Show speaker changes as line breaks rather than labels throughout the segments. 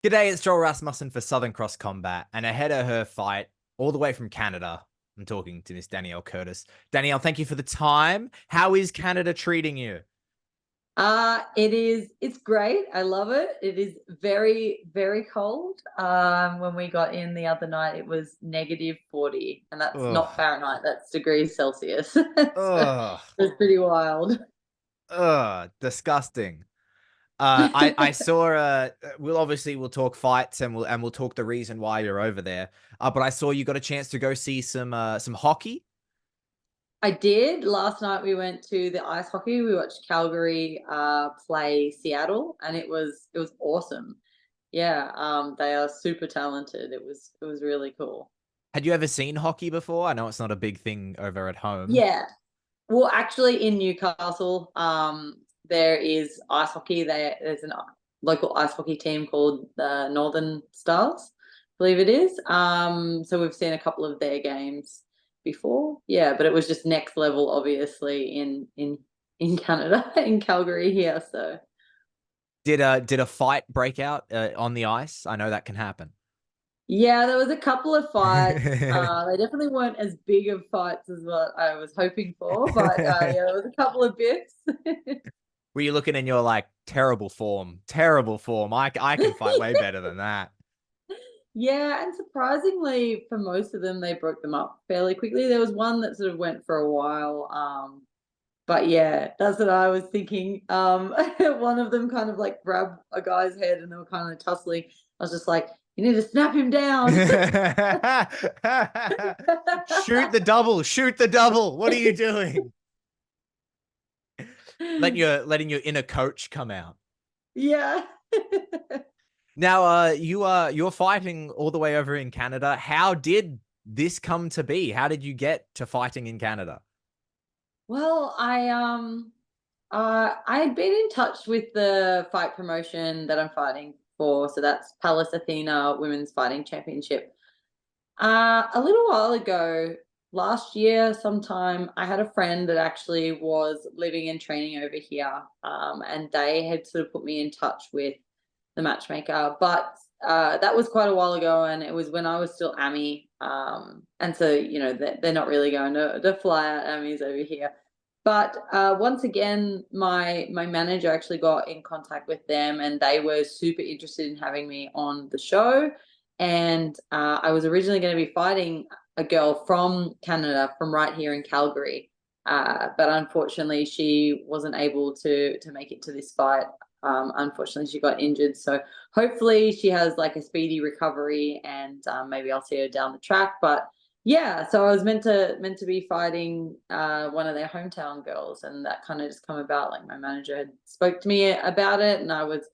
G'day, it's Joel Rasmussen for Southern Cross Combat, and ahead of her fight, all the way from Canada, I'm talking to Miss Danielle Curtis. Danielle, thank you for the time. How is Canada treating you?
It's great. I love it. It is very, very cold. When we got in the other night, it was -40, and that's
Ugh,
not Fahrenheit, that's degrees Celsius. So
ugh,
it's pretty wild.
ugh, disgusting. I saw. We'll talk fights and we'll talk the reason why you're over there. But I saw you got a chance to go see some hockey.
I did. Last night we went to the ice hockey. We watched Calgary play Seattle, and it was awesome. Yeah, they are super talented. It was really cool.
Had you ever seen hockey before? I know it's not a big thing over at home.
Yeah. Well, actually, in Newcastle, there is ice hockey. There's a local ice hockey team called the Northern Stars, I believe it is. So we've seen a couple of their games before. Yeah, but it was just next level, obviously, in Canada, in Calgary here. So
Did a fight break out on the ice? I know that can happen.
yeah, there was a couple of fights. They definitely weren't as big of fights as what I was hoping for, but yeah, there was a couple of bits.
Were you looking in your like terrible form? Terrible form. I can fight way better than that.
Yeah, and surprisingly, for most of them, they broke them up fairly quickly. There was one that sort of went for a while, but yeah, that's what I was thinking. One of them kind of like grabbed a guy's head, and they were kind of tussling. I was just like, "You need to snap him down."
Shoot the double. Shoot the double. What are you doing? Letting your inner coach come out.
Yeah.
Now, you're fighting all the way over in Canada. How did this come to be? How did you get to fighting in Canada?
Well, I had been in touch with the fight promotion that I'm fighting for, so that's Palace Athena Women's Fighting Championship. A little while ago, last year sometime, I had a friend that actually was living and training over here, and they had sort of put me in touch with the matchmaker. But that was quite a while ago, and it was when I was still AMI. And so, they're not really going to fly out AMIs over here. But once again, my manager actually got in contact with them, and they were super interested in having me on the show. And I was originally going to be fighting a girl from Canada, from right here in Calgary, but unfortunately, she wasn't able to make it to this fight. Unfortunately, she got injured, so hopefully she has like a speedy recovery, and maybe I'll see her down the track. But yeah, so I was meant to be fighting one of their hometown girls, and that kind of just come about. Like my manager had spoke to me about it, and I was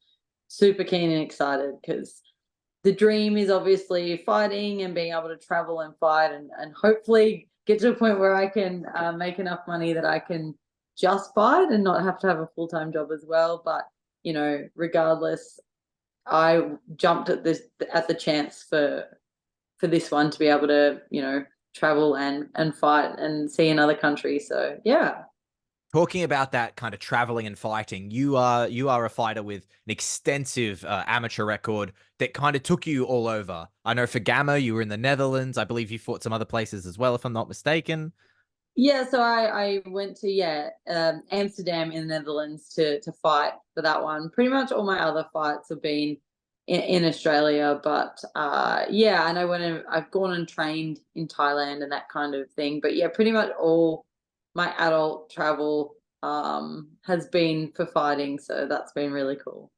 super keen and excited because the dream is obviously fighting and being able to travel and fight, and hopefully get to a point where I can make enough money that I can just fight and not have to have a full-time job as well. But regardless, I jumped at the chance for this one to be able to travel and fight and see another country. So yeah.
Talking about that kind of traveling and fighting, you are a fighter with an extensive amateur record that kind of took you all over. I know for Gamma, you were in the Netherlands. I believe you fought some other places as well, if I'm not mistaken.
Yeah, so I went to Amsterdam in the Netherlands to fight for that one. Pretty much all my other fights have been in Australia, but yeah, and I've gone and trained in Thailand and that kind of thing. But yeah, pretty much all my adult travel has been for fighting, so that's been really cool.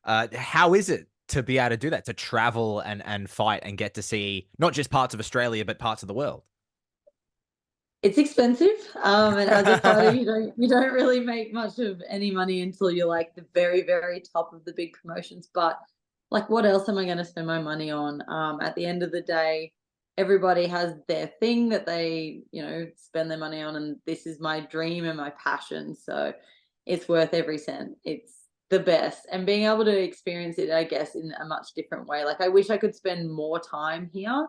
How is it to be able to do that, to travel and fight and get to see not just parts of Australia but parts of the world?
It's expensive, and as a fighter, you don't really make much of any money until you're like the very, very top of the big promotions. But like, what else am I going to spend my money on? At the end of the day, everybody has their thing that they, spend their money on, and this is my dream and my passion. So it's worth every cent. It's the best, and being able to experience it, I guess, in a much different way. Like, I wish I could spend more time here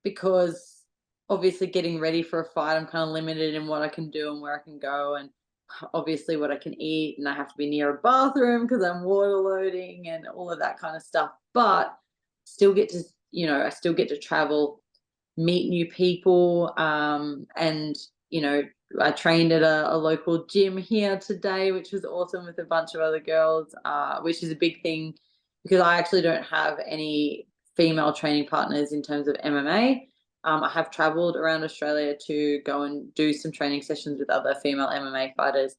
because obviously getting ready for a fight, I'm kind of limited in what I can do and where I can go, and obviously what I can eat. And I have to be near a bathroom because I'm water loading and all of that kind of stuff. but still get to, I still get to travel, meet new people, and I trained at a local gym here today, which was awesome, with a bunch of other girls, which is a big thing because I actually don't have any female training partners in terms of MMA. I have traveled around Australia to go and do some training sessions with other female MMA fighters.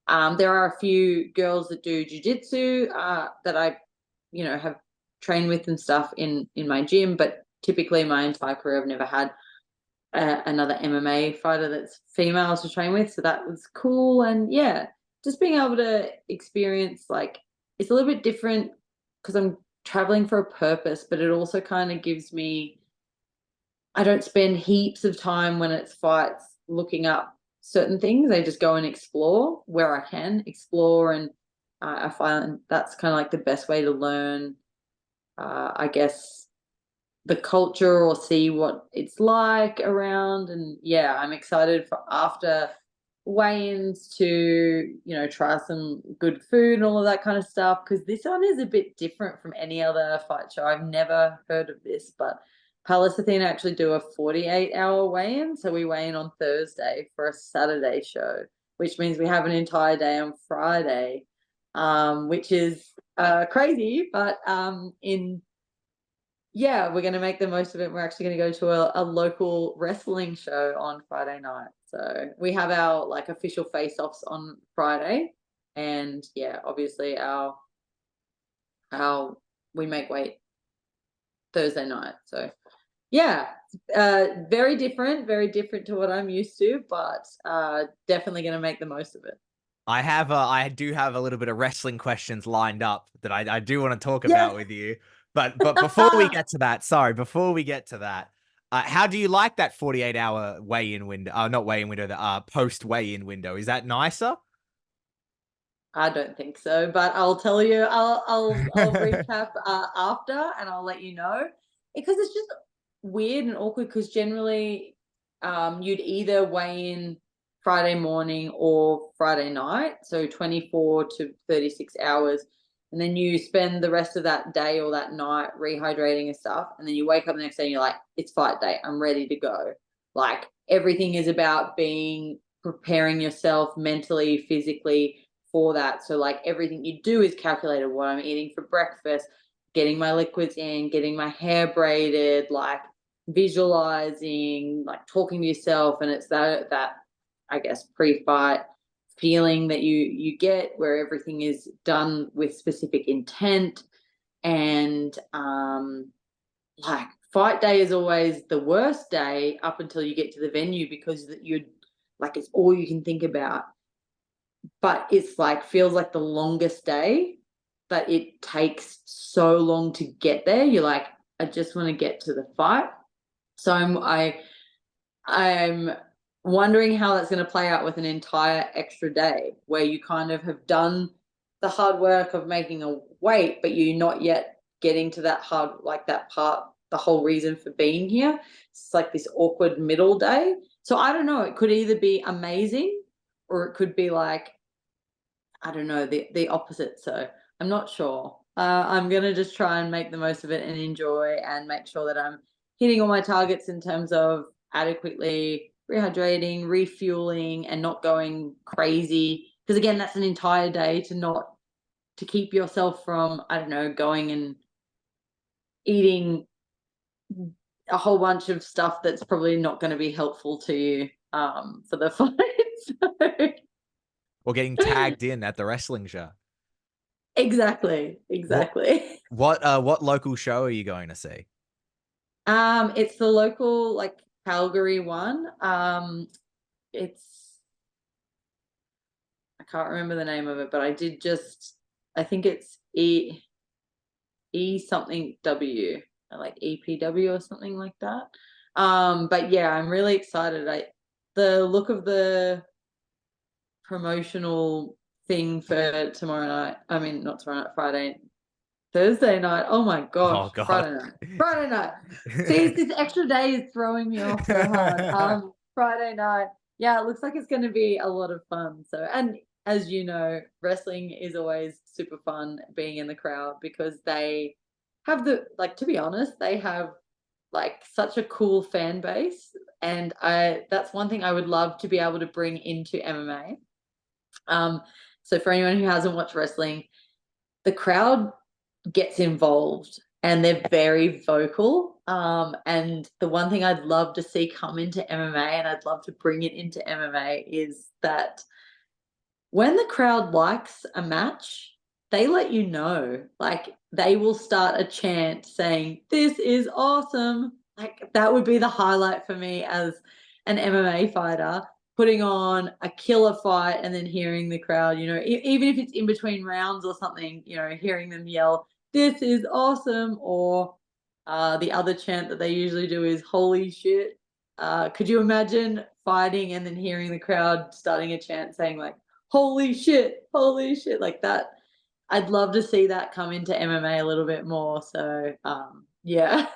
There are a few girls that do jiu-jitsu that I, have trained with and stuff in my gym, but typically my entire career I've never had another MMA fighter that's female to train with. So that was cool. And yeah, just being able to experience, like, it's a little bit different because I'm traveling for a purpose, but it also kind of gives me, I don't spend heaps of time when it's fights looking up certain things. I just go and explore where I can explore. And I find that's kind of like the best way to learn, I guess, the culture or see what it's like around. And yeah, I'm excited for after weigh-ins to, try some good food and all of that kind of stuff, because this one is a bit different from any other fight show. I've never heard of this, but Palace Athena actually do a 48-hour weigh-in. So we weigh in on Thursday for a Saturday show, which means we have an entire day on Friday, which is crazy, but we're going to make the most of it. We're actually going to go to a local wrestling show on Friday night. So we have our like official face-offs on Friday, and yeah, obviously our we make weight Thursday night. So yeah, very different to what I'm used to, but definitely going to make the most of it.
I do have a little bit of wrestling questions lined up that I do want to talk
Yes.
about with you. But before we get to that, before we get to that, how do you like that 48-hour weigh-in window? Not weigh-in window, the post weigh-in window. Is that nicer?
I don't think so, but I'll tell you. I'll recap after, and I'll let you know, because it's just weird and awkward. Because generally, you'd either weigh in Friday morning or Friday night, so 24 to 36 hours, and then you spend the rest of that day or that night rehydrating and stuff, and then you wake up the next day and you're like, it's fight day. I'm ready to go. Like, everything is about preparing yourself mentally, physically for that. So like everything you do is calculated, what I'm eating for breakfast, getting my liquids in, getting my hair braided, like visualizing, like talking to yourself. And it's that I guess pre-fight feeling that you get, where everything is done with specific intent. And like, fight day is always the worst day up until you get to the venue, because you're like, it's all you can think about. But it's like, feels like the longest day, but it takes so long to get there. You're like, I just want to get to the fight. So I'm wondering how that's going to play out with an entire extra day, where you kind of have done the hard work of making a weight, but you're not yet getting to that hard, like that part, the whole reason for being here. It's like this awkward middle day. So I don't know. It could either be amazing, or it could be like, I don't know, the opposite. So I'm not sure. I'm gonna just try and make the most of it and enjoy, and make sure that I'm hitting all my targets in terms of adequately rehydrating, refueling, and not going crazy. Because again, that's an entire day to keep yourself from, I don't know, going and eating a whole bunch of stuff that's probably not going to be helpful to you for the fight.
Or getting tagged in at the wrestling show?
Exactly.
What
Exactly.
what local show are you going to see?
It's the local, like, Calgary one. It's, I can't remember the name of it, but I think it's E something W, like EPW or something like that. But yeah, I'm really excited. The look of the promotional thing for tomorrow night. I mean, not tomorrow night, Thursday night. Oh my gosh,
Oh God.
Friday night. Friday night. See, this extra day is throwing me off so hard. Friday night. Yeah, it looks like it's going to be a lot of fun. So, and as you know, wrestling is always super fun being in the crowd, because they have to be honest, they have like such a cool fan base, and that's one thing I would love to be able to bring into MMA. So for anyone who hasn't watched wrestling, the crowd gets involved and they're very vocal. And the one thing I'd love to see come into MMA, and I'd love to bring it into MMA, is that when the crowd likes a match, they let you know. Like they will start a chant saying, "This is awesome." Like that would be the highlight for me as an MMA fighter, putting on a killer fight and then hearing the crowd, even if it's in between rounds or something, hearing them yell, "This is awesome," or the other chant that they usually do is "Holy shit." Could you imagine fighting and then hearing the crowd starting a chant saying like, holy shit," like that? I'd love to see that come into MMA a little bit more. So, yeah.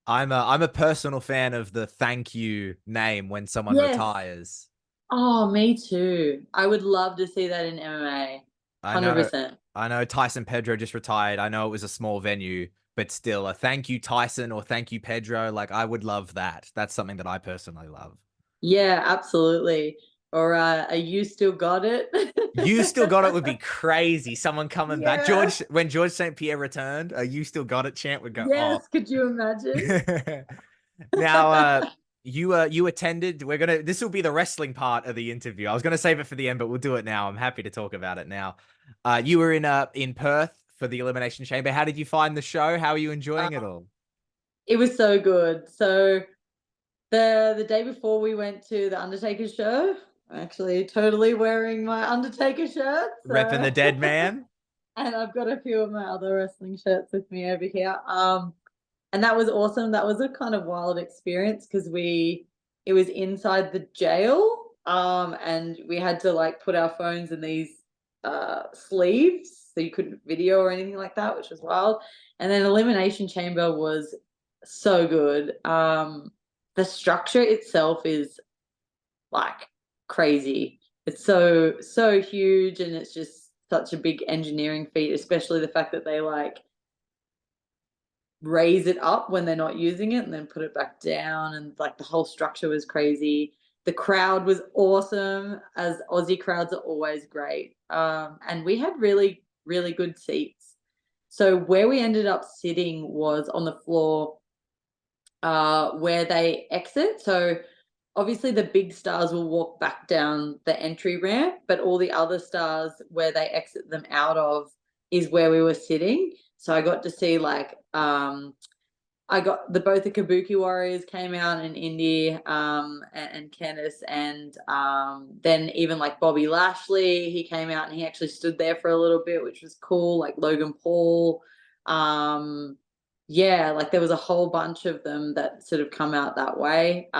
I'm a personal fan of the thank you name when someone
Yes.
retires.
Oh, me too. I would love to see that in MMA.
I know
100%.
I know Tyson Pedro just retired. I know it was a small venue, but still a thank you Tyson or thank you Pedro. Like I would love that. That's something that I personally love.
Yeah, absolutely. Or, "You still got it?"
You still got it would be crazy. Someone coming back.
Yeah.
When George St. Pierre returned, a you still got it chant would go off.
Yes, could you imagine?
Now, you attended. This will be the wrestling part of the interview. I was gonna save it for the end, but we'll do it now. I'm happy to talk about it now. You were in Perth for the Elimination Chamber. How did you find the show? How are you enjoying it
Uh,
all?
it was so good. So the day before we went to the Undertaker show, I'm actually totally wearing my Undertaker shirt,
Repping the
so
dead man.
and I've got a few of my other wrestling shirts with me over here. And that was awesome. That was a kind of wild experience because it was inside the jail, and we had to like put our phones in these sleeves so you couldn't video or anything like that, which was wild. And then Elimination Chamber was so good. The structure itself is like crazy. It's so huge, and it's just such a big engineering feat, especially the fact that they like raise it up when they're not using it and then put it back down, and like the whole structure was crazy. The crowd was awesome, as Aussie crowds are always great. And we had really, really good seats. So where we ended up sitting was on the floor where they exit. So obviously the big stars will walk back down the entry ramp, but all the other stars where they exit them out of is where we were sitting. So I got to see like I got both the Kabuki Warriors came out in Indy, and Candice, and then even like Bobby Lashley, he came out and he actually stood there for a little bit, which was cool. Like Logan Paul, yeah, like there was a whole bunch of them that sort of come out that way.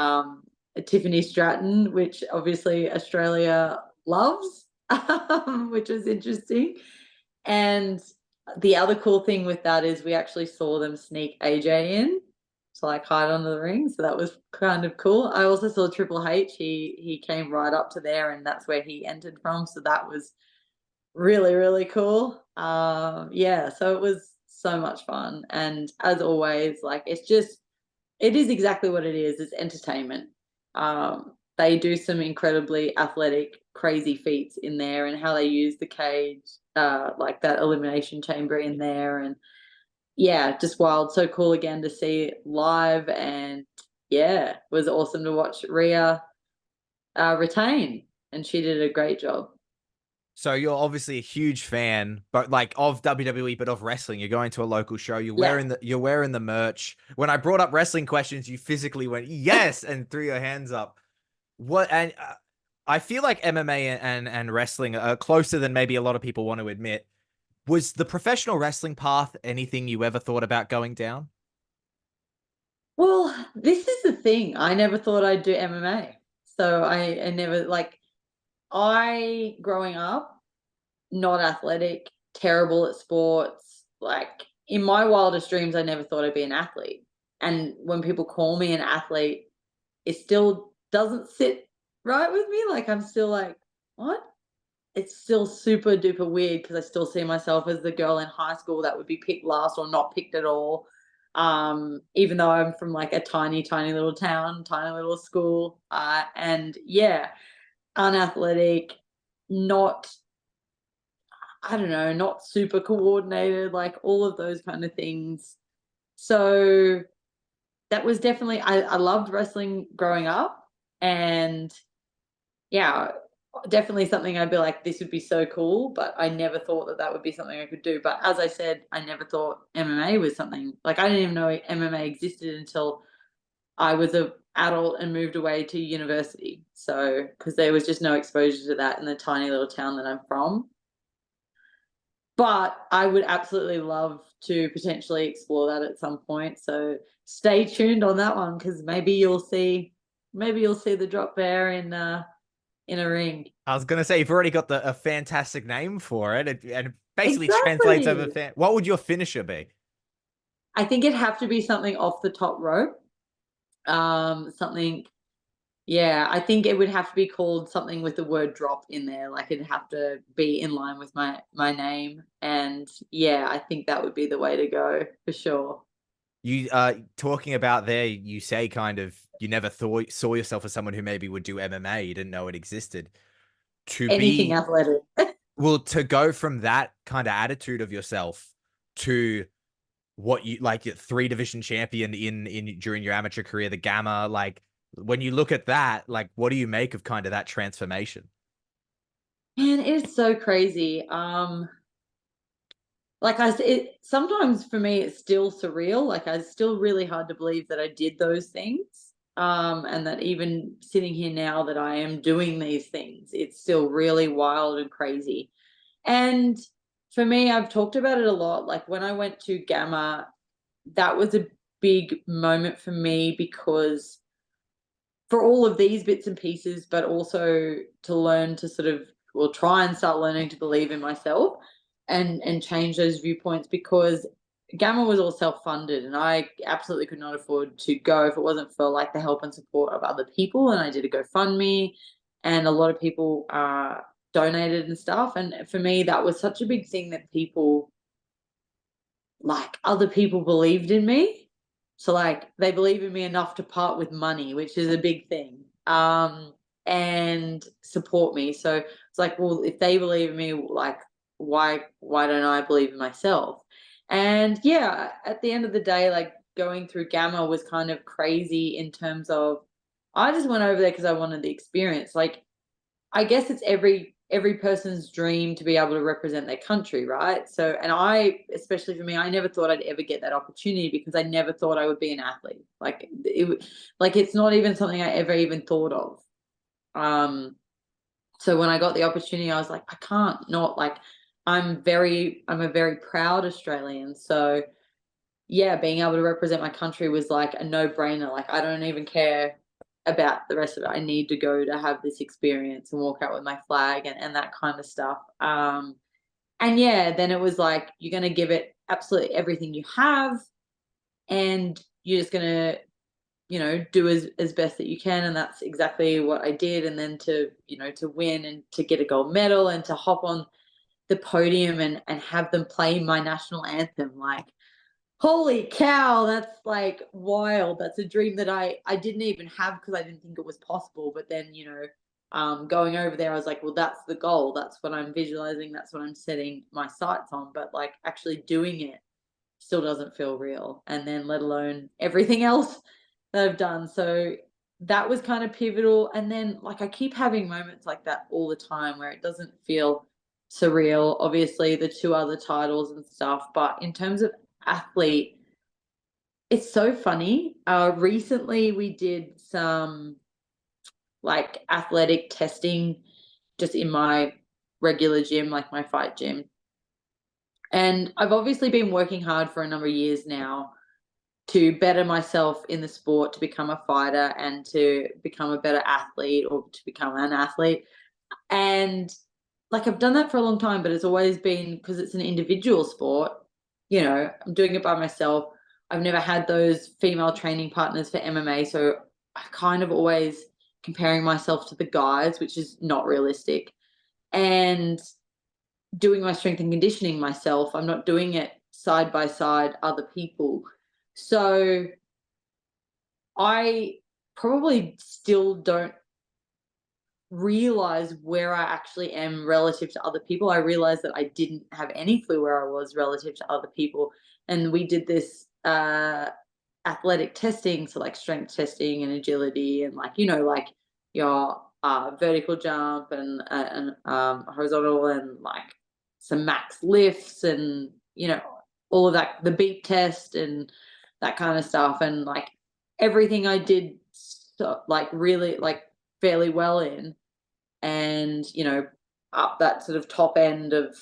Tiffany Stratton, which obviously Australia loves, which was interesting. And the other cool thing with that is we actually saw them sneak AJ in to like hide under the ring, so that was kind of cool. I also saw Triple H. He came right up to there, and that's where he entered from. So that was really, really cool. Yeah, so it was so much fun. And as always, like it is exactly what it is. It's entertainment. They do some incredibly athletic, crazy feats in there, and how they use the cage, like that elimination chamber in there, and yeah, just wild. So cool again to see it live, and yeah, it was awesome to watch Rhea retain, and she did a great job.
So you're obviously a huge fan, but like of WWE, but of wrestling. You're going to a local show.
Yeah.
You're wearing the merch. When I brought up wrestling questions, you physically went yes and threw your hands up. What and I feel like MMA and wrestling are closer than maybe a lot of people want to admit. Was the professional wrestling path anything you ever thought about going down?
Well, this is the thing. I never thought I'd do MMA. So I never like I growing up, not athletic, terrible at sports. Like in my wildest dreams, I never thought I'd be an athlete. And when people call me an athlete, it still doesn't sit right with me. Like I'm still like, what? it's still super duper weird because I still see myself as the girl in high school that would be picked last or not picked at all. Even though I'm from like a tiny, tiny little town, tiny little school. And yeah, unathletic, not, I don't know, not super coordinated, like all of those kind of things. So that was definitely, I loved wrestling growing up. And yeah, definitely something I'd be like, this would be so cool, but I never thought that that would be something I could do. But as I said, I never thought MMA was something, like I didn't even know MMA existed until I was a adult and moved away to university. So, because there was just no exposure to that in the tiny little town that I'm from. But I would absolutely love to potentially explore that at some point. So stay tuned on that one because maybe you'll see the drop bear in a ring.
I was gonna say you've already got a fantastic name for it, and it basically translates over
Exactly.
fan. What would your finisher be?
I think it'd have to be something off the top rope. Something, yeah, I think it would have to be called something with the word drop in there. Like it'd have to be in line with my name. And yeah, I think that would be the way to go for sure.
You talking about there, you say kind of you never thought saw yourself as someone who maybe would do MMA. You didn't know it existed. To
Anything
be
athletic.
well, to go from that kind of attitude of yourself to what you like, your three division champion in during your amateur career, the Gamma, like when you look at that, like what do you make of kind of that transformation?
Man, it's so crazy. Like I said, sometimes for me it's still surreal. Like it's still really hard to believe that I did those things. And that even sitting here now that I am doing these things, it's still really wild and crazy. And for me, I've talked about it a lot. Like when I went to Gamma, that was a big moment for me because for all of these bits and pieces, but also to learn to sort of, well, try and start learning to believe in myself and change those viewpoints because Gamma was all self-funded and I absolutely could not afford to go if it wasn't for like the help and support of other people. And I did a GoFundMe and a lot of people donated and stuff. And for me, that was such a big thing that people, like other people believed in me. So like they believe in me enough to part with money, which is a big thing. And support me. So it's like, well, if they believe in me, like why don't I believe in myself? And yeah, at the end of the day, like going through Gamma was kind of crazy in terms of I just went over there because I wanted the experience. Like I guess it's every person's dream to be able to represent their country, right? So, and I, especially for me, I never thought I'd ever get that opportunity because I never thought I would be an athlete. Like it's not even something I ever even thought of. Um, so when I got the opportunity, I was like, I can't not like. I'm a very proud Australian. So yeah, being able to represent my country was like a no-brainer. Like I don't even care about the rest of it. I need to go to have this experience and walk out with my flag and that kind of stuff. And yeah, then it was like you're gonna give it absolutely everything you have and you're just gonna, do as best that you can. And that's exactly what I did. And then to win and to get a gold medal and to hop on the podium and have them play my national anthem, like holy cow, that's like wild. That's a dream that I didn't even have because I didn't think it was possible. But then, going over there, I was like, well, that's the goal. That's what I'm visualizing. That's what I'm setting my sights on. But like actually doing it still doesn't feel real. And then let alone everything else that I've done. So that was kind of pivotal. And then like I keep having moments like that all the time where it doesn't feel surreal. Obviously, the two other titles and stuff. But in terms of athlete, it's so funny. Recently we did some like athletic testing just in my regular gym, like my fight gym. And I've obviously been working hard for a number of years now to better myself in the sport, to become a fighter and to become a better athlete or to become an athlete. And like I've done that for a long time, but it's always been because it's an individual sport, I'm doing it by myself. I've never had those female training partners for MMA. So I kind of always comparing myself to the guys, which is not realistic. and doing my strength and conditioning myself. I'm not doing it side by side other people. So I probably still don't realize where I actually am relative to other people. I realized that I didn't have any clue where I was relative to other people. And we did this athletic testing, so like strength testing and agility, and like, like your vertical jump and horizontal, and like some max lifts, and all of that, the beep test and that kind of stuff, and like everything I did, so, like really like fairly well in, and up that sort of top end of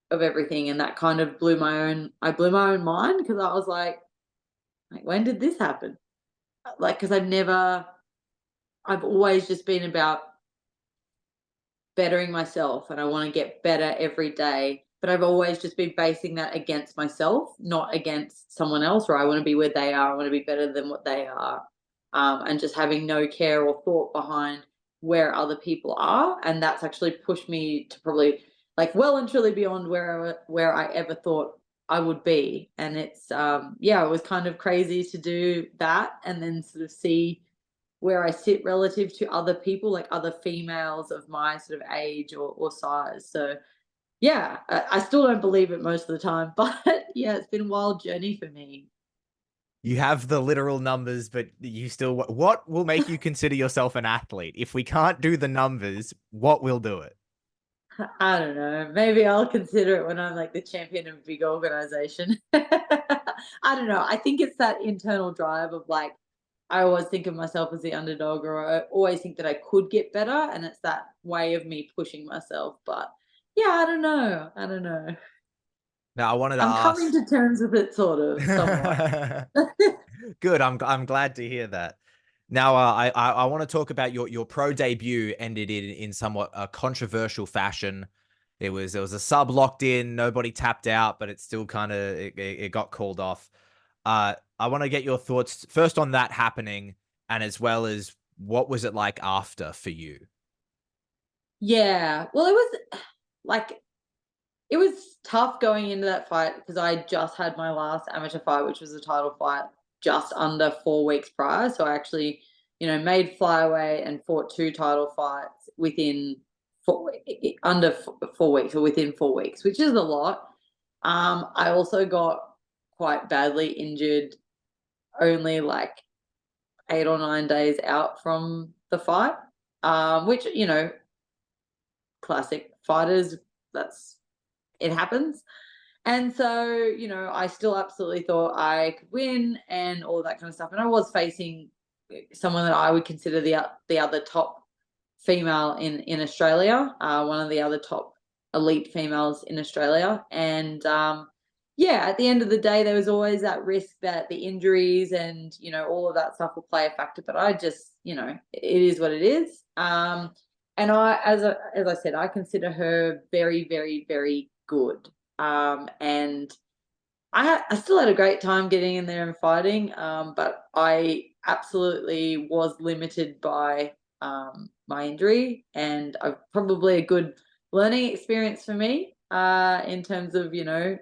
everything, and that kind of I blew my own mind, because I was like, when did this happen? Like, because I've always just been about bettering myself, and I want to get better every day. But I've always just been basing that against myself, not against someone else, or I want to be where they are. I want to be better than what they are. And just having no care or thought behind where other people are. And that's actually pushed me to probably like well and truly beyond where I ever thought I would be. And it's, yeah, it was kind of crazy to do that and then sort of see where I sit relative to other people, like other females of my sort of age or size. So yeah, I still don't believe it most of the time, but yeah, it's been a wild journey for me.
You have the literal numbers, but you still, what will make you consider yourself an athlete? If we can't do the numbers, what will do it?
I don't know. Maybe I'll consider it when I'm like the champion of a big organization. I don't know. I think it's that internal drive of like, I always think of myself as the underdog, or I always think that I could get better. And it's that way of me pushing myself. But yeah, I don't know. I don't know.
Now, I wanted to
I'm coming
ask.
to terms with it sort of somewhat.
Good. I'm glad to hear that. Now, I want to talk about your pro debut. Ended in somewhat a controversial fashion. There was a sub locked in, nobody tapped out, but it still kind of it got called off. I want to get your thoughts first on that happening, and as well as what was it like after for you?
Yeah. Well, it was like it was tough going into that fight because I just had my last amateur fight, which was a title fight, just under 4 weeks prior. So I actually, made flyweight and fought two title fights within under 4 weeks, or within 4 weeks, which is a lot. I also got quite badly injured, only like 8 or 9 days out from the fight, which classic fighters. That's It happens. And so, I still absolutely thought I could win and all that kind of stuff. And I was facing someone that I would consider the other top female in Australia, one of the other top elite females in Australia. And yeah, at the end of the day, there was always that risk that the injuries and all of that stuff will play a factor. But I just, it is what it is. And as I said, I consider her very, very, very good. And I still had a great time getting in there and fighting, but I absolutely was limited by my injury, and probably a good learning experience for me in terms of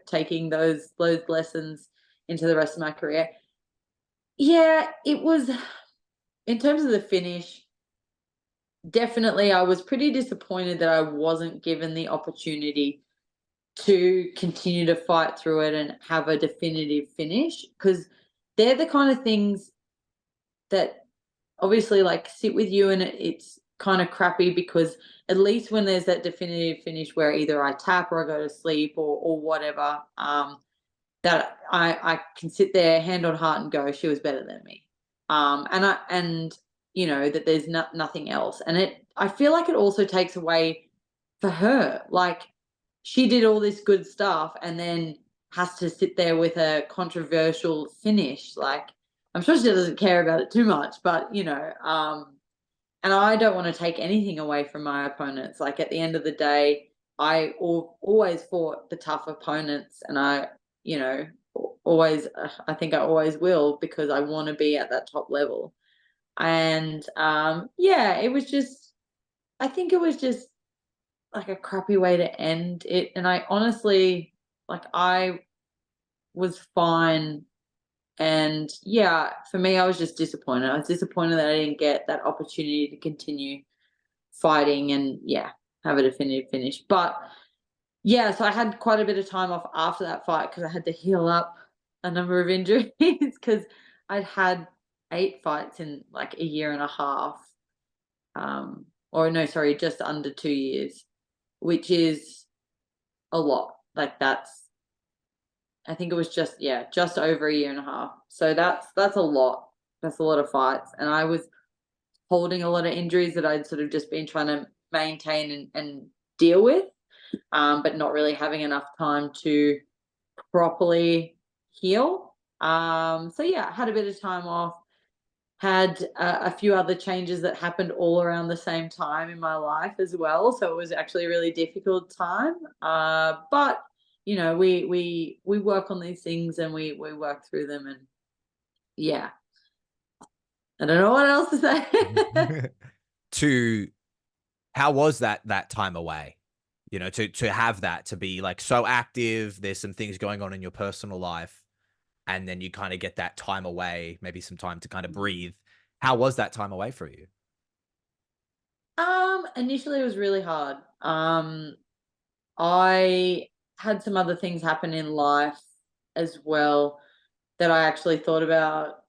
taking those lessons into the rest of my career. Yeah, it was in terms of the finish. Definitely, I was pretty disappointed that I wasn't given the opportunity to continue to fight through it and have a definitive finish, because they're the kind of things that obviously like sit with you, and it's kind of crappy because at least when there's that definitive finish where either I tap or I go to sleep or whatever, that I can sit there hand on heart and go, she was better than me. And that there's nothing else. And I feel like it also takes away for her. Like, she did all this good stuff and then has to sit there with a controversial finish. Like, I'm sure she doesn't care about it too much, but and I don't want to take anything away from my opponents. Like, at the end of the day, I always fought the tough opponents, and I, always, I think I always will, because I want to be at that top level. And yeah, it was just, I think it was just like a crappy way to end it. And I honestly, like, I was fine. And yeah, for me, I was just disappointed. I was disappointed that I didn't get that opportunity to continue fighting and, yeah, have a definitive finish. But yeah, so I had quite a bit of time off after that fight because I had to heal up a number of injuries because I'd had 8 fights in like a year and a half. Or no, sorry, just under 2 years, which is a lot. Like, that's, I think it was just, yeah, just over a year and a half. So that's a lot. That's a lot of fights. And I was holding a lot of injuries that I'd sort of just been trying to maintain and deal with, but not really having enough time to properly heal. So yeah, I had a bit of time off, had a few other changes that happened all around the same time in my life as well. So it was actually a really difficult time. But you know, we work on these things and we work through them. And yeah, I don't know what else to say.
To how was that time away? You know, to have that, to be like so active, there's some things going on in your personal life, and then you kind of get that time away, maybe some time to kind of breathe. How was that time away for you?
Initially it was really hard. I had some other things happen in life as well that I actually thought about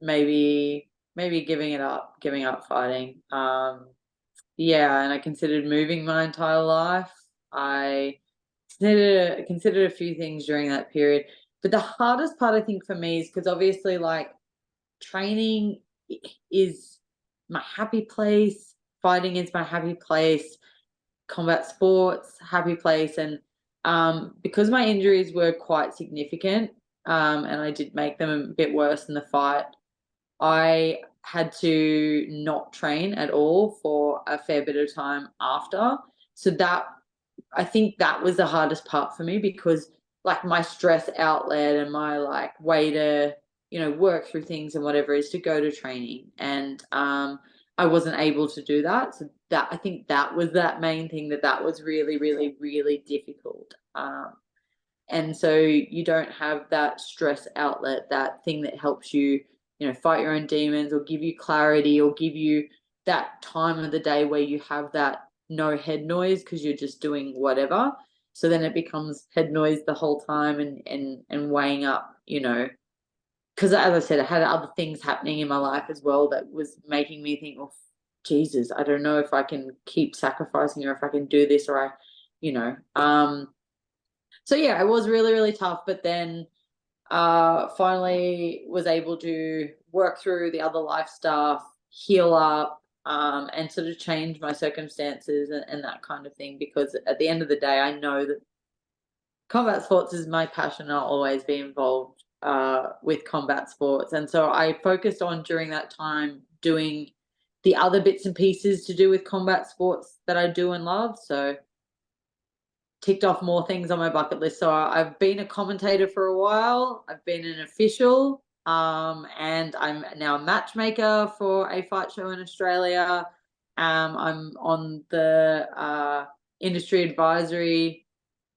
maybe giving up fighting. Yeah, and I considered moving my entire life. I considered a few things during that period. But the hardest part I think for me is because obviously like training is my happy place, fighting is my happy place, combat sports, happy place. And because my injuries were quite significant, and I did make them a bit worse in the fight, I had to not train at all for a fair bit of time after. So that, I think that was the hardest part for me because like my stress outlet and my like way to, you know, work through things and whatever is to go to training. And I wasn't able to do that. So that, I think that was that main thing, that was really, really, really difficult. And so you don't have that stress outlet, that thing that helps you, you know, fight your own demons or give you clarity or give you that time of the day where you have that no head noise because you're just doing whatever. So then it becomes head noise the whole time and weighing up, you know, because as I said, I had other things happening in my life as well that was making me think, oh, Jesus, I don't know if I can keep sacrificing or if I can do this or I, you know. So yeah, it was really, really tough. But then finally was able to work through the other life stuff, heal up, and sort of change my circumstances and that kind of thing. Because at the end of the day, I know that combat sports is my passion. I'll always be involved with combat sports. And so I focused on during that time doing the other bits and pieces to do with combat sports that I do and love. So ticked off more things on my bucket list. So I've been a commentator for a while. I've been an official, and I'm now a matchmaker for a fight show in Australia. I'm on the industry advisory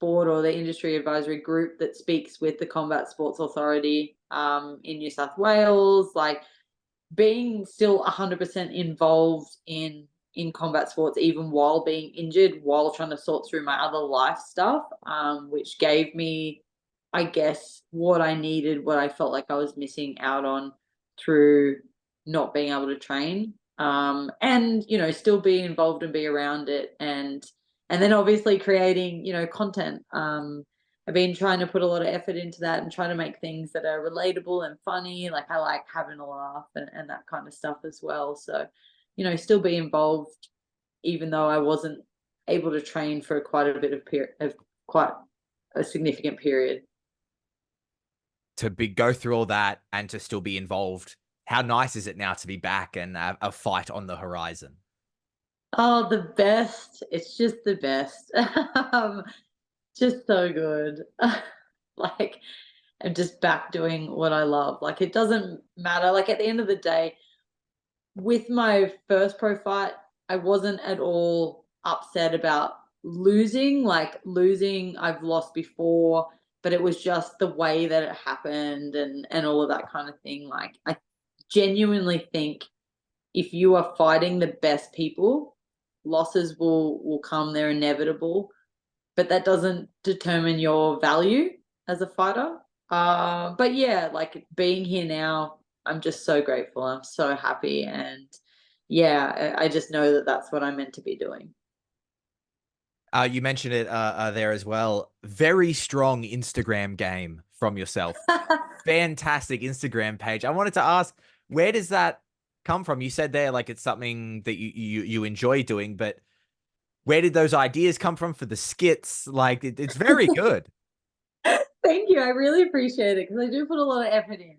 board or the industry advisory group that speaks with the Combat Sports Authority in New South Wales. Like being still 100% involved in combat sports, even while being injured, while trying to sort through my other life stuff, which gave me, I guess, what I needed, what I felt like I was missing out on through not being able to train. And you know, still be involved and be around it, and then obviously creating, you know, content. I've been trying to put a lot of effort into that and trying to make things that are relatable and funny. Like I like having a laugh and that kind of stuff as well. So, you know, still be involved, even though I wasn't able to train for quite a bit of quite a significant period.
To be go through all that and to still be involved, how nice is it now to be back and a fight on the horizon?
Oh, the best. It's just the best. Just so good. Like I'm just back doing what I love. Like it doesn't matter. Like at the end of the day, with my first pro fight, I wasn't at all upset about losing, I've lost before, but it was just the way that it happened and all of that kind of thing. Like, I genuinely think if you are fighting the best people, losses will come, they're inevitable, but that doesn't determine your value as a fighter. But yeah, like being here now, I'm just so grateful. I'm so happy, and yeah, I just know that that's what I'm meant to be doing.
You mentioned it there as well. Very strong Instagram game from yourself. Fantastic Instagram page. I wanted to ask, where does that come from? You said there like it's something that you enjoy doing, but where did those ideas come from for the skits? Like it's very good.
Thank you. I really appreciate it because I do put a lot of effort in.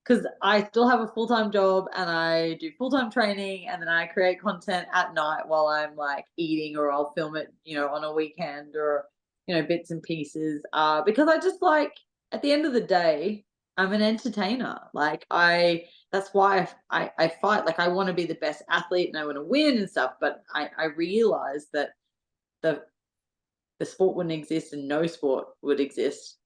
Because I still have a full-time job and I do full-time training, and then I create content at night while I'm like eating, or I'll film it, on a weekend, or bits and pieces. Because I just like, at the end of the day, I'm an entertainer. Like, that's why I fight. Like, I want to be the best athlete and I want to win and stuff. But I realize that the the sport wouldn't exist and no sport would exist,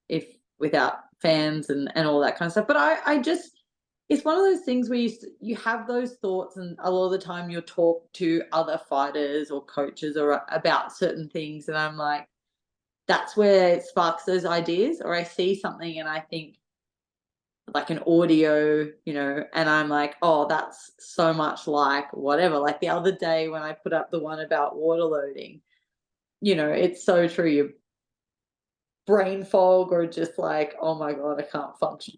if without fans and all that kind of stuff. But I just, it's one of those things where you have those thoughts, and a lot of the time you'll talk to other fighters or coaches or about certain things, and I'm like, that's where it sparks those ideas. Or I see something and I think, like an audio, and I'm like, oh, that's so much like whatever. Like the other day when I put up the one about water loading, it's so true. Your brain fog, or just like, oh my God, I can't function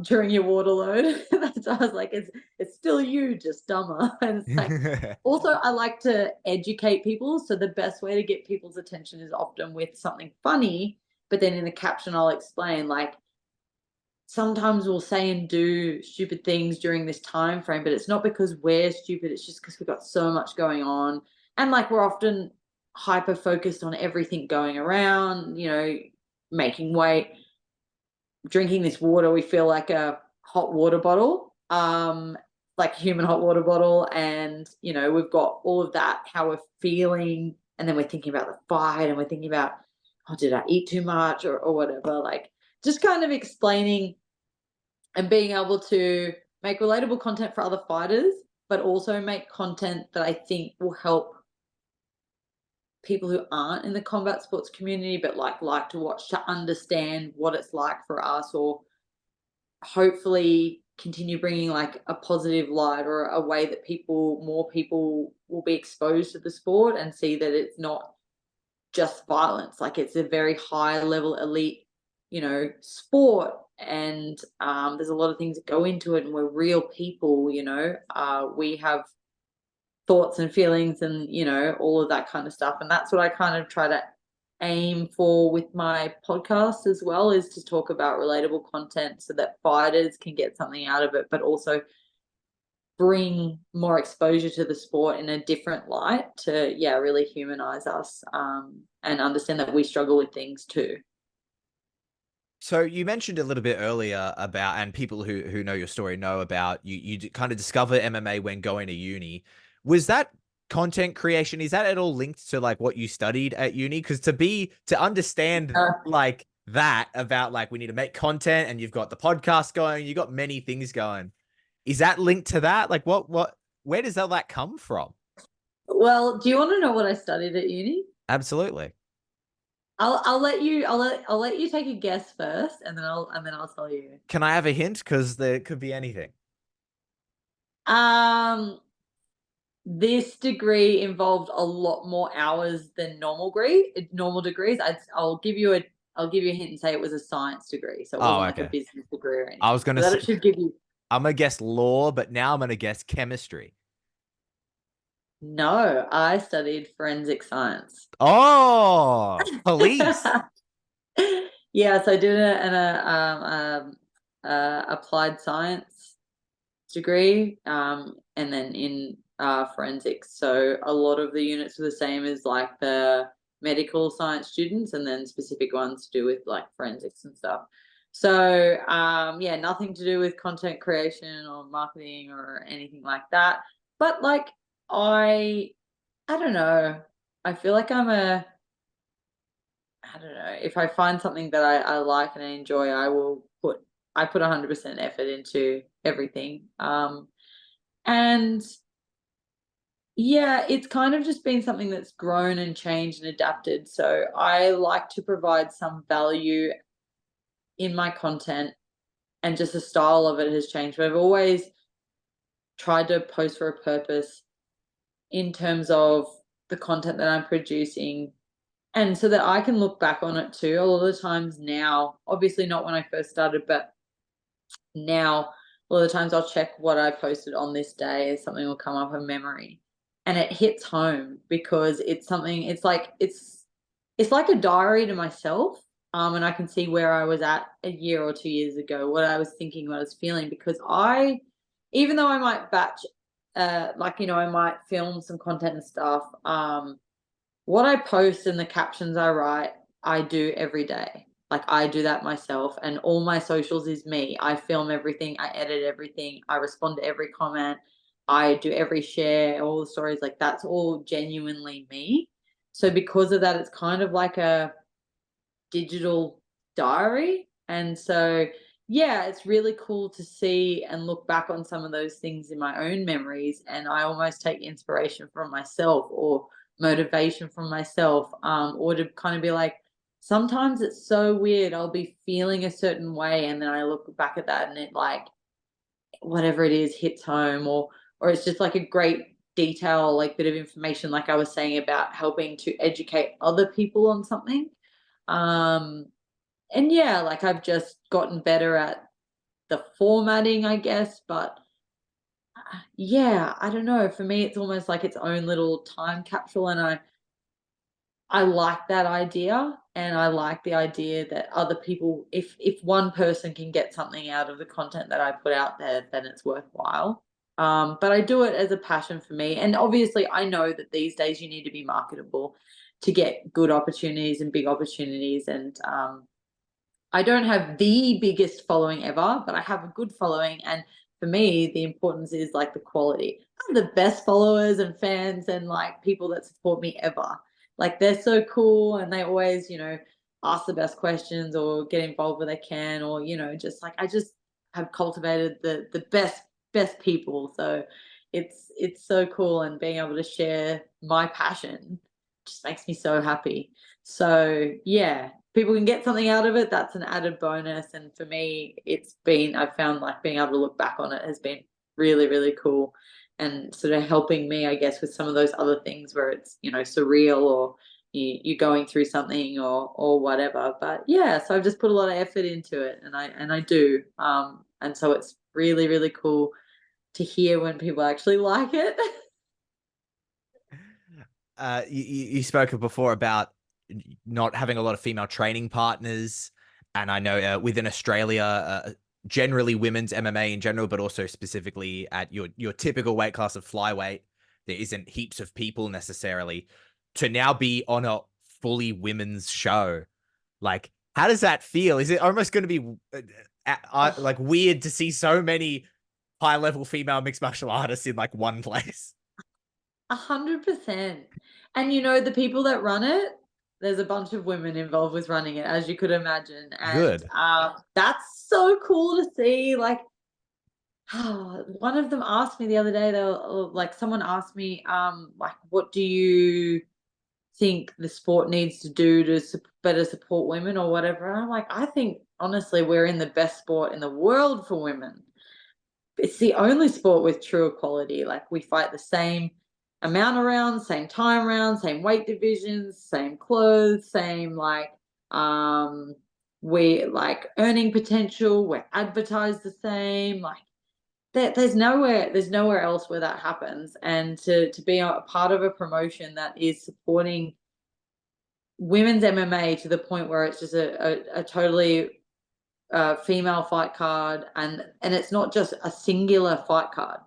during your water load. That's, I was like, it's still you, just dumber. And it's like, also, I like to educate people. So the best way to get people's attention is often with something funny, but then in the caption, I'll explain, like, sometimes we'll say and do stupid things during this time frame, but it's not because we're stupid. It's just because we've got so much going on. And like, we're often hyper focused on everything going around, making weight, drinking this water. We feel like a hot water bottle, like a human hot water bottle. And, we've got all of that, how we're feeling. And then we're thinking about the fight, and we're thinking about, oh, did I eat too much, or whatever? Like, just kind of explaining and being able to make relatable content for other fighters, but also make content that I think will help people who aren't in the combat sports community, but like to watch, to understand what it's like for us, or hopefully continue bringing like a positive light, or a way that more people will be exposed to the sport and see that it's not just violence. Like, it's a very high level elite, sport. And there's a lot of things that go into it, and we're real people. We have thoughts and feelings, and all of that kind of stuff. And that's what I kind of try to aim for with my podcast as well, is to talk about relatable content so that fighters can get something out of it, but also bring more exposure to the sport in a different light, to really humanize us, and understand that we struggle with things too.
So you mentioned a little bit earlier about, and people who know your story know about you kind of discover MMA when going to uni. Was that content creation, is that at all linked to like what you studied at uni? Because to understand like that about like we need to make content, and you've got the podcast going, you've got many things going. Is that linked to that? Like where does all that come from?
Well, do you want to know what I studied at uni?
Absolutely.
I'll let you take a guess first, and then I'll tell you.
Can I have a hint? Because there could be anything.
Um, this degree involved a lot more hours than normal degrees. I'll give you a hint and say it was a science degree, so it
Oh,
wasn't like a
okay.
business degree or
I was
anything.
gonna
So
say,
that should give you.
I'm gonna guess law, but now I'm gonna guess chemistry.
No, I studied forensic science.
Oh, police.
Yes, I did applied science degree, and then in forensics. So a lot of the units were the same as like the medical science students, and then specific ones to do with like forensics and stuff. So yeah, nothing to do with content creation or marketing or anything like that. But like, I I don't know. I feel like I don't know. If I find something that I like and I enjoy, I put 100% effort into everything. And yeah, it's kind of just been something that's grown and changed and adapted. So I like to provide some value in my content, and just the style of it has changed. But I've always tried to post for a purpose in terms of the content that I'm producing, and so that I can look back on it too. A lot of the times now, obviously not when I first started, but now a lot of the times I'll check what I posted on this day, something will come up in memory. And it hits home because it's something, it's like a diary to myself. And I can see where I was at a year or 2 years ago, what I was thinking, what I was feeling, because even though I might I might film some content and stuff, what I post and the captions I write, I do every day. Like, I do that myself, and all my socials is me. I film everything, I edit everything, I respond to every comment, I do every share, all the stories, like that's all genuinely me. So because of that, it's kind of like a digital diary. And so, yeah, it's really cool to see and look back on some of those things in my own memories. And I almost take inspiration from myself or motivation from myself, or to kind of be like, sometimes it's so weird. I'll be feeling a certain way. And then I look back at that and it, like, whatever it is, hits home, or it's just like a great detail, like bit of information, like I was saying about helping to educate other people on something. Um, and yeah, like I've just gotten better at the formatting, I guess. But yeah, I don't know. For me, it's almost like its own little time capsule, and I like that idea, and I like the idea that other people, if one person can get something out of the content that I put out there, then it's worthwhile. But I do it as a passion for me, and obviously, I know that these days you need to be marketable to get good opportunities and big opportunities, and I don't have the biggest following ever, but I have a good following. And for me, the importance is like the quality. I have the best followers and fans and like people that support me ever. Like, they're so cool, and they always, ask the best questions or get involved where they can, or, just like I just have cultivated the best people. So it's so cool, and being able to share my passion just makes me so happy. So yeah, people can get something out of it, that's an added bonus. And for me, I've found like being able to look back on it has been really, really cool, and sort of helping me, I guess, with some of those other things where it's, surreal, or you're going through something, or whatever. But yeah, so I've just put a lot of effort into it, and I do. And so it's really, really cool to hear when people actually like it.
You spoke before about not having a lot of female training partners, and I know within Australia, generally women's MMA in general, but also specifically at your typical weight class of flyweight, there isn't heaps of people necessarily. To now be on a fully women's show, like, how does that feel? Is it almost going to be like weird to see so many high level female mixed martial artists in like one place?
100%. And the people that run it, there's a bunch of women involved with running it, as you could imagine. And
Good.
that's so cool to see. Like, one of them asked me the other day, they were like, someone asked me, like, what do you think the sport needs to do to better support women or whatever? And I'm like, I think honestly, we're in the best sport in the world for women. It's the only sport with true equality. Like, we fight the same amount of rounds, same time rounds, same weight divisions, same clothes, same we like earning potential, we're advertised the same. Like, there's nowhere else where that happens. And to be a part of a promotion that is supporting women's MMA to the point where it's just a totally female fight card, and it's not just a singular fight card.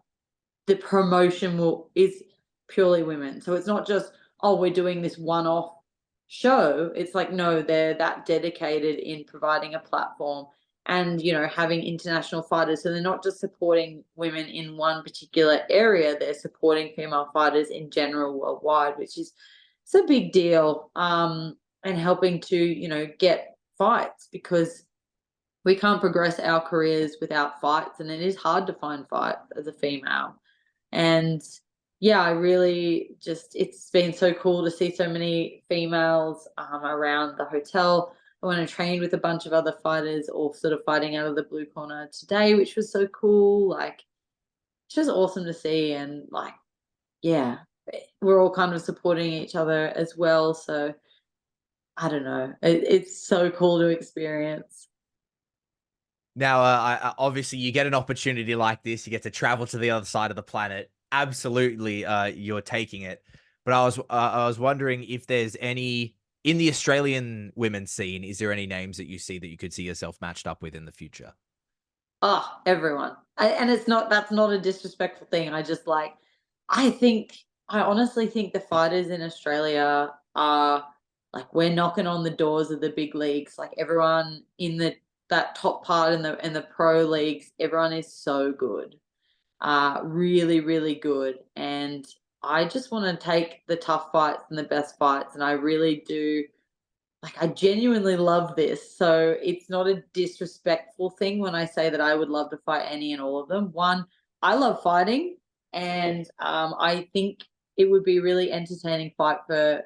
The promotion is purely women, so it's not just, oh, we're doing this one-off show. It's like, no, they're that dedicated in providing a platform and having international fighters, so they're not just supporting women in one particular area, they're supporting female fighters in general worldwide, which is it's a big deal. And helping to get fights, because we can't progress our careers without fights, and it is hard to find fights as a female. And yeah, I really just, it's been so cool to see so many females around the hotel. I went and trained with a bunch of other fighters, all sort of fighting out of the blue corner today, which was so cool. Like, it's just awesome to see. And like, yeah, we're all kind of supporting each other as well. So I don't know. It's so cool to experience.
Now, obviously, you get an opportunity like this. You get to travel to the other side of the planet. Absolutely, you're taking it. But I was wondering if there's any in the Australian women's scene. Is there any names that you see that you could see yourself matched up with in the future?
Oh, everyone. And it's not, that's not a disrespectful thing. I just like, I think, I honestly think the fighters in Australia are like, we're knocking on the doors of the big leagues. Like everyone in that top part in the pro leagues, everyone is so good. Really, really good. And I just want to take the tough fights and the best fights. And I really do, like, I genuinely love this. So it's not a disrespectful thing when I say that I would love to fight any and all of them. One, I love fighting, and I think it would be really entertaining fight for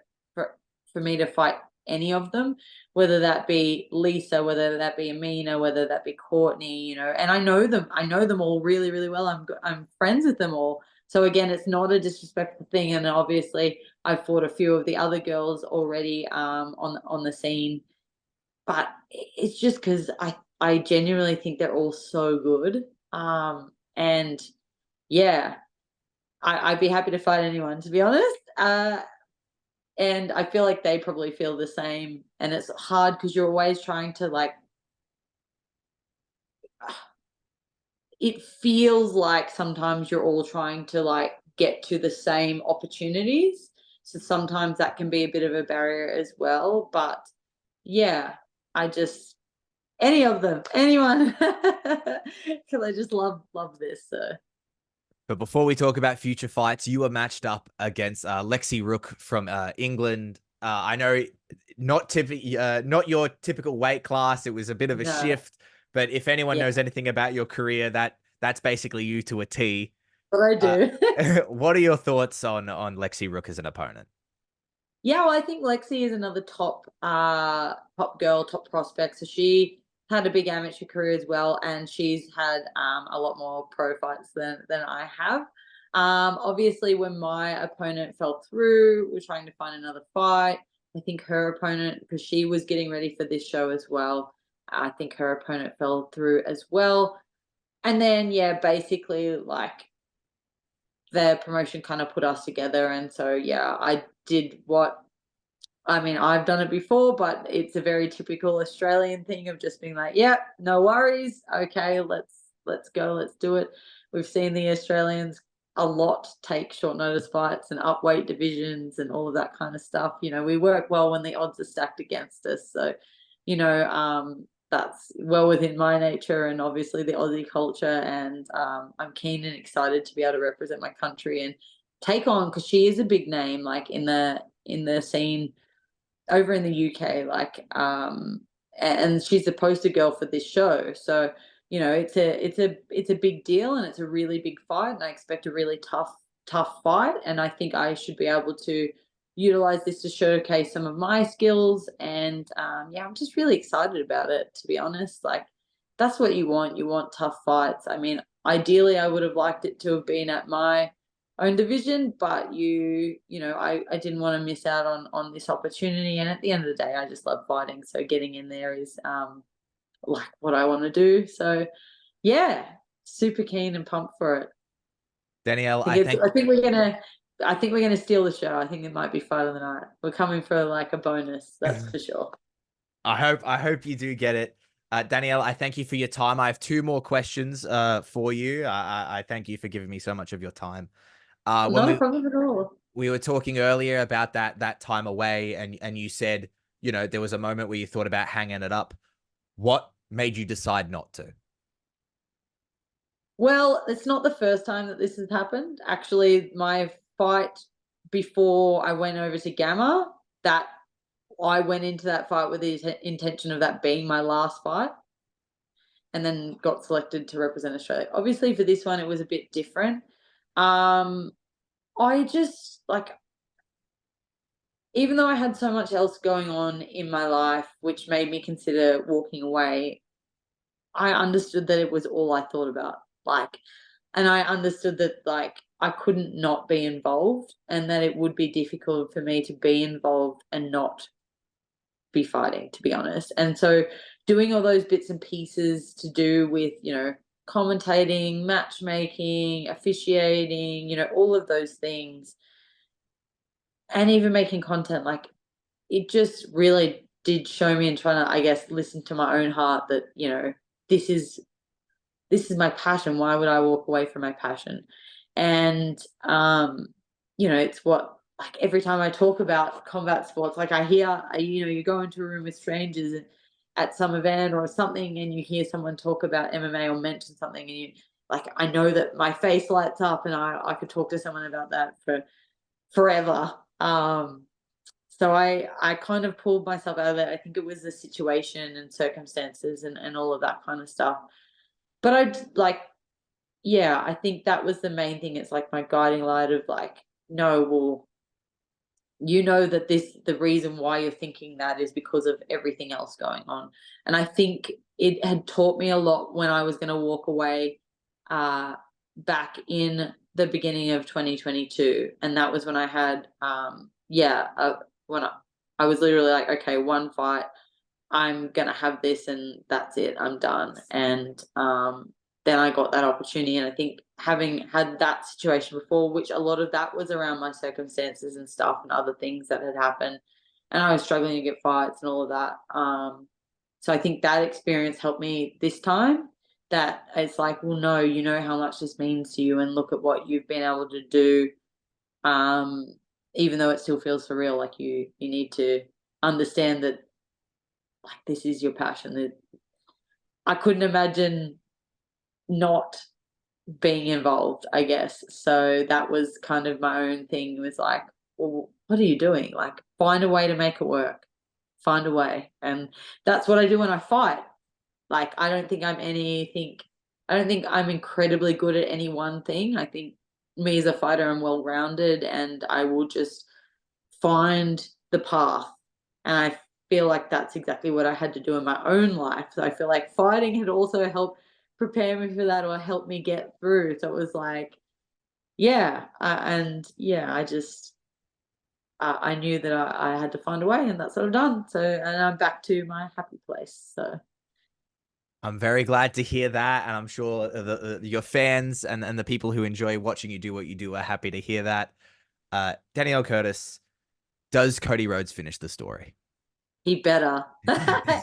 me to fight any of them, whether that be Lisa, whether that be Amina, whether that be Courtney, and I know them. I know them all really, really well. I'm friends with them all. So again, it's not a disrespectful thing, and obviously I've fought a few of the other girls already on the scene, but it's just because I genuinely think they're all so good. And yeah, I'd be happy to fight anyone, to be honest. And I feel like they probably feel the same. And it's hard because you're always trying to like, it feels like sometimes you're all trying to like get to the same opportunities. So sometimes that can be a bit of a barrier as well. But yeah, I just, any of them, anyone, because I just love this. So
But before we talk about future fights, you were matched up against Lexi Rook from England. I know not your typical weight class. It was a bit of a
no,
shift. But if anyone
yeah,
knows anything about your career, that's basically you to a T.
but I
Uh,
do.
what are your thoughts on Lexi Rook as an opponent?
Yeah, well, I think Lexi is another top girl, top prospect. So she had a big amateur career as well, and she's had a lot more pro fights than I have. Obviously, when my opponent fell through, we're trying to find another fight. I think her opponent, because she was getting ready for this show as well, I think her opponent fell through as well. And then yeah, basically like the promotion kind of put us together, and so yeah, I did what, I mean, I've done it before, but it's a very typical Australian thing of just being like, "Yep, no worries. Okay, let's go, let's do it." We've seen the Australians a lot take short notice fights and up weight divisions and all of that kind of stuff. We work well when the odds are stacked against us. So, that's well within my nature and obviously the Aussie culture. And I'm keen and excited to be able to represent my country and take on, because she is a big name, like in the scene over in the UK, like and she's the poster girl for this show. So, it's a big deal, and it's a really big fight, and I expect a really tough fight, and I think I should be able to utilize this to showcase some of my skills. And yeah, I'm just really excited about it, to be honest. Like, that's what you want tough fights. I mean, ideally I would have liked it to have been at my own division, but I didn't want to miss out on this opportunity. And at the end of the day, I just love fighting, so getting in there is like what I want to do. So yeah, super keen and pumped for it.
Danielle,
I
I
think it's
think
I think we're gonna steal the show. I think it might be fight of the night. We're coming for like a bonus, that's for sure.
I hope you do get it. Danielle, I thank you for your time. I have two more questions for you. I thank you for giving me so much of your time. When
Not a problem at all.
we were talking earlier about that time away, and you said, there was a moment where you thought about hanging it up. What made you decide not to?
Well, it's not the first time that this has happened. Actually, my fight before I went over to Gamma, that I went into that fight with the intention of that being my last fight, and then got selected to represent Australia. Obviously, for this one, it was a bit different. Um, I just like, even though I had so much else going on in my life, which made me consider walking away, I understood that it was all I thought about. Like, and I understood that like I couldn't not be involved, and that it would be difficult for me to be involved and not be fighting, to be honest. And so doing all those bits and pieces to do with, commentating, matchmaking, officiating, all of those things, and even making content, like it just really did show me and trying to, I guess, listen to my own heart that, this is this is my passion. Why would I walk away from my passion? And it's what, like, every time I talk about combat sports, like I hear, you go into a room with strangers at some event or something, and you hear someone talk about MMA or mention something, and you like, I know that my face lights up, and I could talk to someone about that for forever. So I kind of pulled myself out of it. I think it was the situation and circumstances and all of that kind of stuff. But like, yeah, I think that was the main thing. It's like my guiding light of like, no, well, that the reason why you're thinking that is because of everything else going on. And I think it had taught me a lot when I was going to walk away uh, back in the beginning of 2022. And that was when I had, when I was literally like, okay, one fight, I'm gonna have this and that's it, I'm done. And then I got that opportunity. And I think having had that situation before, which a lot of that was around my circumstances and stuff and other things that had happened, and I was struggling to get fights and all of that. So I think that experience helped me this time. That it's like, well, no, you know how much this means to you, and look at what you've been able to do. Um, Even though it still feels surreal, like you need to understand that like this is your passion. That I couldn't imagine not being involved, I guess. So that was kind of my own thing. It was like, well, what are you doing? Like, find a way to make it work. Find a way. And that's what I do when I fight. Like, I don't think I'm incredibly good at any one thing. I think me as a fighter, I'm well rounded, and I will just find the path. And I feel like that's exactly what I had to do in my own life. So I feel like fighting had also helped prepare me for that, or help me get through. So it was like, yeah, and yeah, I just I knew that I had to find a way, and that's what I've done. So, and I'm back to my happy place. So
I'm very glad to hear that, and I'm sure your fans and the people who enjoy watching you do what you do are happy to hear that. Danielle Curtis, does Cody Rhodes finish the story?
he better.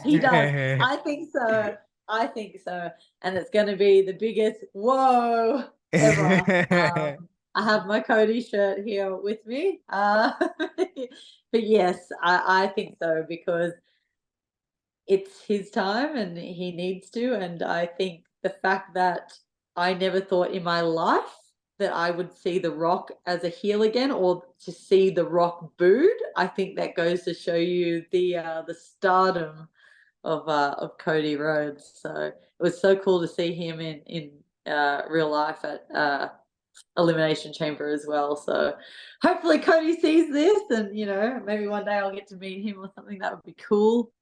He does. I think so. I think so. And it's going to be the biggest whoa ever. I have my Cody shirt here with me. But yes, I think so, because it's his time and he needs to. And I think the fact that I never thought in my life that I would see The Rock as a heel again, or to see The Rock booed, I think that goes to show you the stardom of Cody Rhodes. So it was so cool to see him in real life at Elimination Chamber as well. So hopefully Cody sees this, and maybe one day I'll get to meet him or something. That would be cool.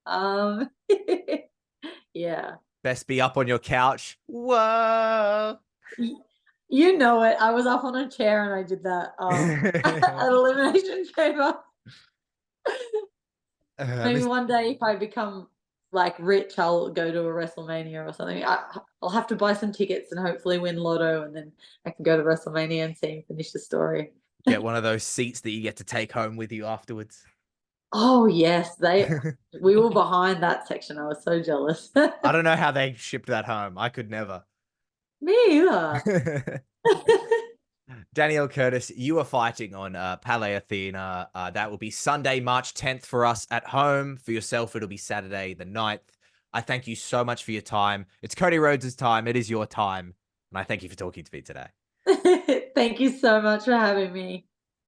Yeah.
Best be up on your couch. Whoa.
Y- You know it. I was up on a chair and I did that at Elimination Chamber. Maybe
Miss
one day if I become like rich, I'll go to a WrestleMania or something. I'll have to buy some tickets and hopefully win Lotto, and then I can go to WrestleMania and see him finish the story.
Get one of those seats that you get to take home with you afterwards.
Oh yes, we were behind that section. I was so jealous.
I don't know how they shipped that home. I could never.
Me either.
Danielle Curtis, you are fighting on Palais Athena. That will be Sunday, March 10th for us at home. For yourself, it'll be Saturday the 9th. I thank you so much for your time. It's Cody Rhodes' time. It is your time. And I thank you for talking to me today.
Thank you so much for having me.